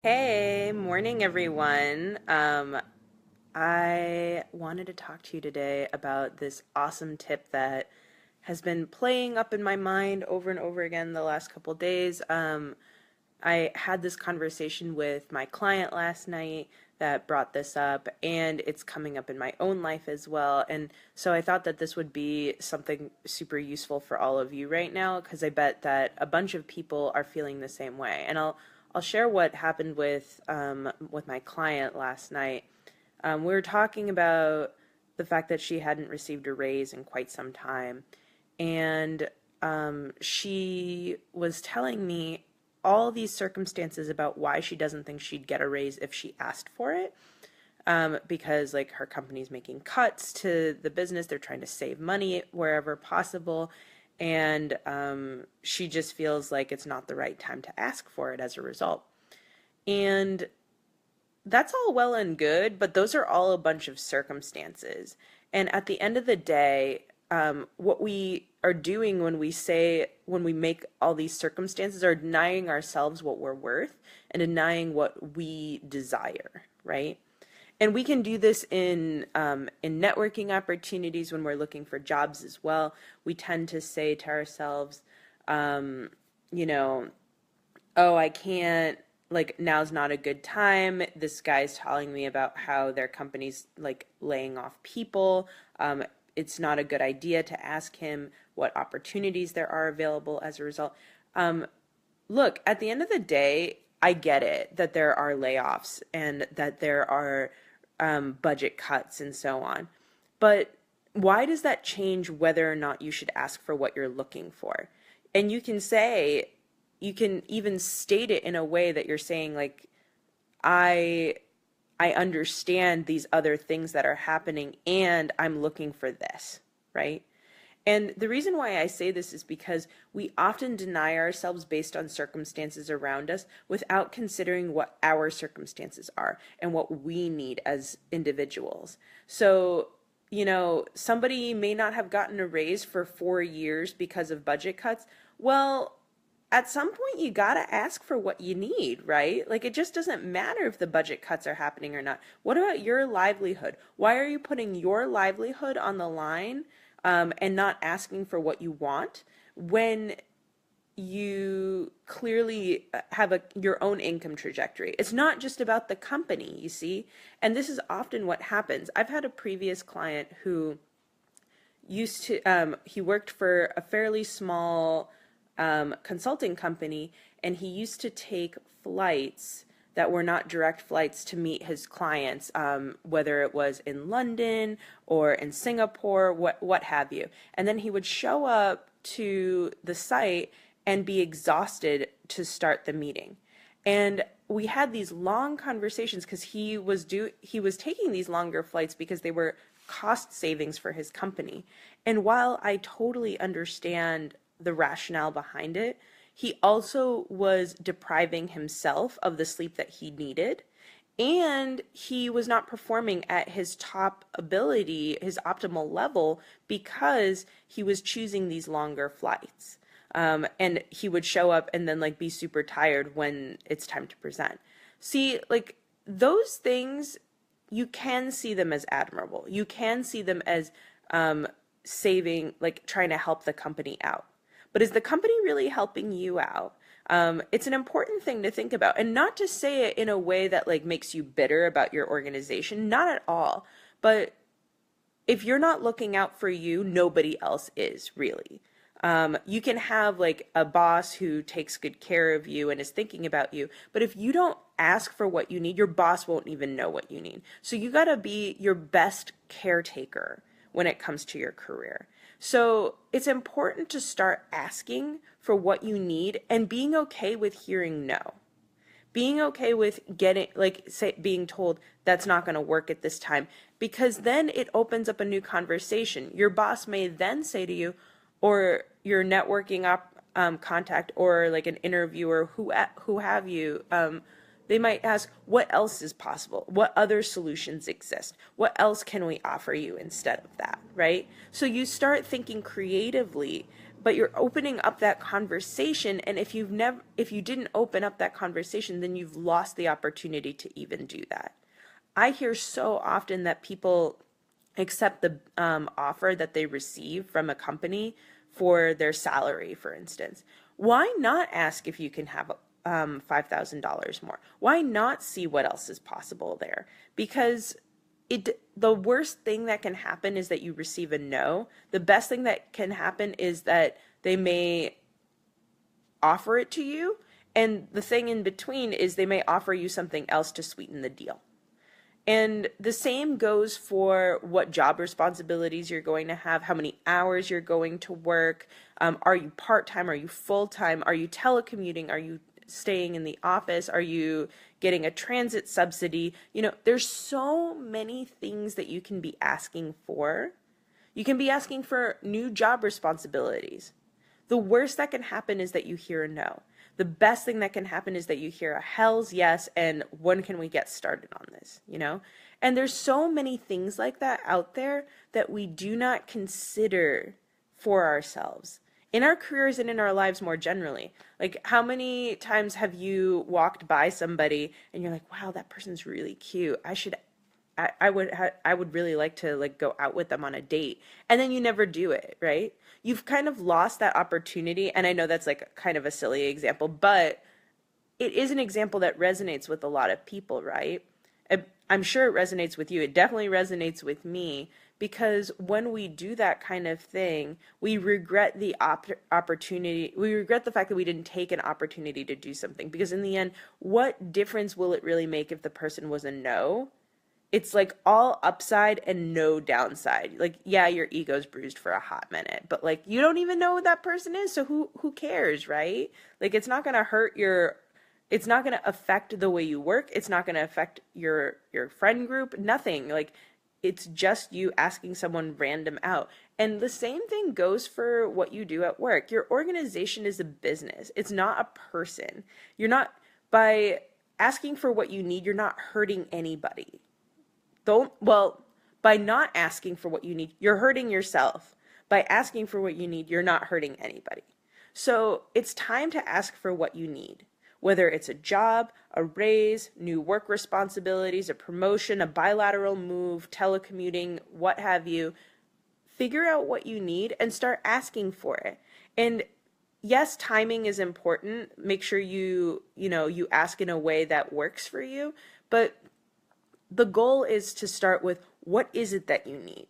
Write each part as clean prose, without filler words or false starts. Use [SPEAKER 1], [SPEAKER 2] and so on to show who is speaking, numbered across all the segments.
[SPEAKER 1] Hey, morning everyone. I wanted to talk to you today about this awesome tip that has been playing up in my mind over and over again the last couple days. I had this conversation with my client last night that brought this up, and it's coming up in my own life as well. And so I thought that this would be something super useful for all of you right now, because I bet that a bunch of people are feeling the same way. And I'll share what happened with my client last night. We were talking about the fact that she hadn't received a raise in quite some time, and she was telling me all these circumstances about why she doesn't think she'd get a raise if she asked for it. Because like her company's making cuts to the business, they're trying to save money wherever possible, and she just feels like it's not the right time to ask for it as a result. And that's all well and good, but those are all a bunch of circumstances. And at the end of the day, what we are doing when we make all these circumstances, are denying ourselves what we're worth and denying what we desire, right? And we can do this in networking opportunities when we're looking for jobs as well. We tend to say to ourselves, um, you know, oh, I can't, like, now's not a good time. This guy's telling me about how their company's like laying off people. It's not a good idea to ask him what opportunities there are available as a result. Um, Look, at the end of the day, I get it that there are layoffs and that there are budget cuts and so on. But why does that change whether or not you should ask for what you're looking for? And you can even state it in a way that you're saying, like, I I understand these other things that are happening and I'm looking for this, right? And the reason why I say this is because we often deny ourselves based on circumstances around us without considering what our circumstances are and what we need as individuals. So, somebody may not have gotten a raise for 4 years because of budget cuts. Well, at some point you got to ask for what you need, right? Like, it just doesn't matter if the budget cuts are happening or not. What about your livelihood? Why are you putting your livelihood on the line, and not asking for what you want when you clearly have your own income trajectory? It's not just about the company, you see? And this is often what happens. I've had a previous client who he worked for a fairly small consulting company, and he used to take flights that were not direct flights to meet his clients, whether it was in London or in Singapore, what have you. And then he would show up to the site and be exhausted to start the meeting. And we had these long conversations because he was taking these longer flights because they were cost savings for his company. And while I totally understand the rationale behind it, he also was depriving himself of the sleep that he needed. And he was not performing at his top ability, his optimal level, because he was choosing these longer flights. And he would show up and then like be super tired when it's time to present. See, like, those things, you can see them as admirable. You can see them as saving, like trying to help the company out. But is the company really helping you out? It's an important thing to think about, and not to say it in a way that like makes you bitter about your organization, not at all. But if you're not looking out for you, nobody else is really. You can have like a boss who takes good care of you and is thinking about you, but if you don't ask for what you need, your boss won't even know what you need. So you got to be your best caretaker when it comes to your career. So it's important to start asking for what you need and being okay with hearing no. Being okay with getting, like, say, being told that's not going to work at this time, because then it opens up a new conversation. Your boss may then say to you, or your networking contact, or like an interviewer, who have you, they might ask, what else is possible? What other solutions exist? What else can we offer you instead of that, right? So you start thinking creatively, but you're opening up that conversation, and if you didn't open up that conversation, then you've lost the opportunity to even do that. I hear so often that people accept the offer that they receive from a company for their salary, for instance. Why not ask if you can have $5,000 more? Why not see what else is possible there? Because the worst thing that can happen is that you receive a no. The best thing that can happen is that they may offer it to you, and the thing in between is they may offer you something else to sweeten the deal. And the same goes for what job responsibilities you're going to have, how many hours you're going to work. Are you part-time? Are you full-time? Are you telecommuting? Are you staying in the office? Are you getting a transit subsidy? You know, there's so many things that you can be asking for. You can be asking for new job responsibilities. The worst that can happen is that you hear a no. The best thing that can happen is that you hear a hell's yes, and when can we get started on this, you know? And there's so many things like that out there that we do not consider for ourselves in our careers and in our lives more generally. Like, how many times have you walked by somebody and you're like, wow, that person's really cute. I would really like to like go out with them on a date, and then you never do it, right? You've kind of lost that opportunity. And I know that's like kind of a silly example, but it is an example that resonates with a lot of people, right? I'm sure it resonates with you. It definitely resonates with me, because when we do that kind of thing, we regret the opportunity. We regret the fact that we didn't take an opportunity to do something, because in the end, what difference will it really make if the person was a no? It's like all upside and no downside. Like, yeah, your ego's bruised for a hot minute, but like you don't even know who that person is, so who cares, right? Like, it's not going to it's not going to affect the way you work. It's not going to affect your friend group, nothing. Like, it's just you asking someone random out. And the same thing goes for what you do at work. Your organization is a business. It's not a person. By asking for what you need, you're not hurting anybody. By not asking for what you need, you're hurting yourself. By asking for what you need, you're not hurting anybody. So it's time to ask for what you need, whether it's a job, a raise, new work responsibilities, a promotion, a bilateral move, telecommuting, what have you. Figure out what you need and start asking for it. And yes, timing is important. Make sure you ask in a way that works for you, but the goal is to start with, what is it that you need?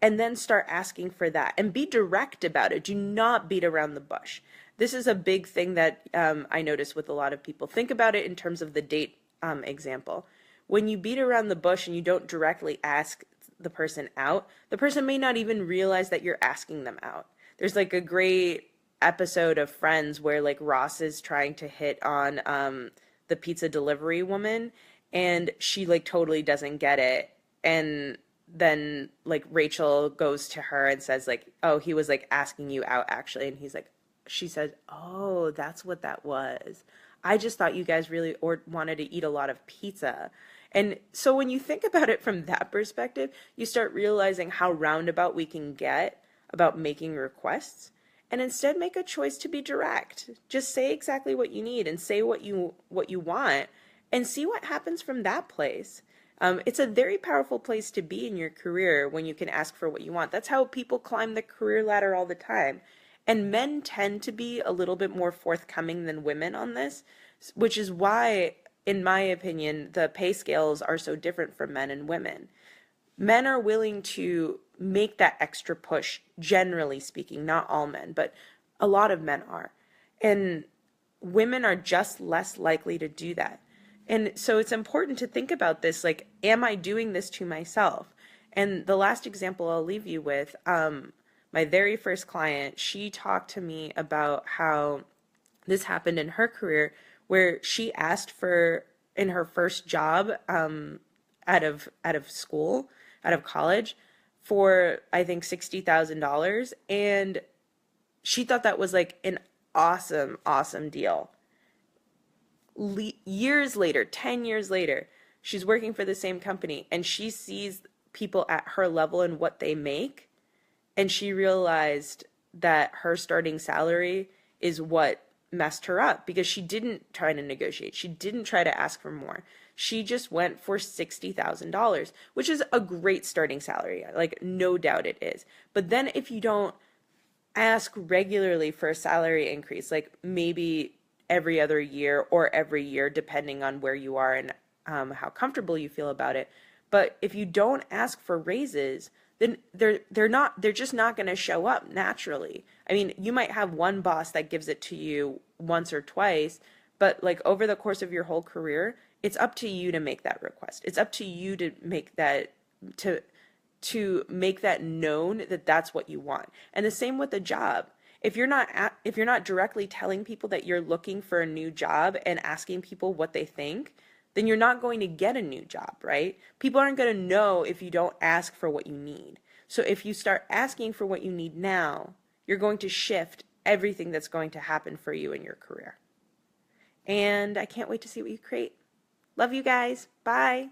[SPEAKER 1] And then start asking for that, and be direct about it. Do not beat around the bush. This is a big thing that I notice with a lot of people. Think about it in terms of the date example. When you beat around the bush and you don't directly ask the person out, the person may not even realize that you're asking them out. There's like a great episode of Friends where like Ross is trying to hit on the pizza delivery woman, and she like totally doesn't get it. And then like Rachel goes to her and says like, oh, he was like asking you out actually. And she said, oh, that's what that was. I just thought you guys really wanted to eat a lot of pizza. And so when you think about it from that perspective, you start realizing how roundabout we can get about making requests, and instead make a choice to be direct. Just say exactly what you need and say what you want, and see what happens from that place. It's a very powerful place to be in your career when you can ask for what you want. That's how people climb the career ladder all the time. And men tend to be a little bit more forthcoming than women on this, which is why, in my opinion, the pay scales are so different for men and women. Men are willing to make that extra push, generally speaking, not all men, but a lot of men are. And women are just less likely to do that. And so it's important to think about this, like, am I doing this to myself? And the last example I'll leave you with, my very first client, she talked to me about how this happened in her career, where she asked for, in her first job out of school, out of college, for I think $60,000, and she thought that was like an awesome deal. Years later, 10 years later, she's working for the same company, and she sees people at her level and what they make, and she realized that her starting salary is what messed her up, because she didn't try to negotiate. She didn't try to ask for more. She just went for $60,000, which is a great starting salary. Like, no doubt it is. But then if you don't ask regularly for a salary increase, like maybe every other year or every year, depending on where you are and how comfortable you feel about it. But if you don't ask for raises, then they're just not going to show up naturally. I mean, you might have one boss that gives it to you once or twice, but like over the course of your whole career, it's up to you to make that request. It's up to you to make that to make that known that that's what you want. And the same with a job. If you're not directly telling people that you're looking for a new job and asking people what they think, then you're not going to get a new job, right? People aren't going to know if you don't ask for what you need. So if you start asking for what you need now, you're going to shift everything that's going to happen for you in your career. And I can't wait to see what you create. Love you guys. Bye.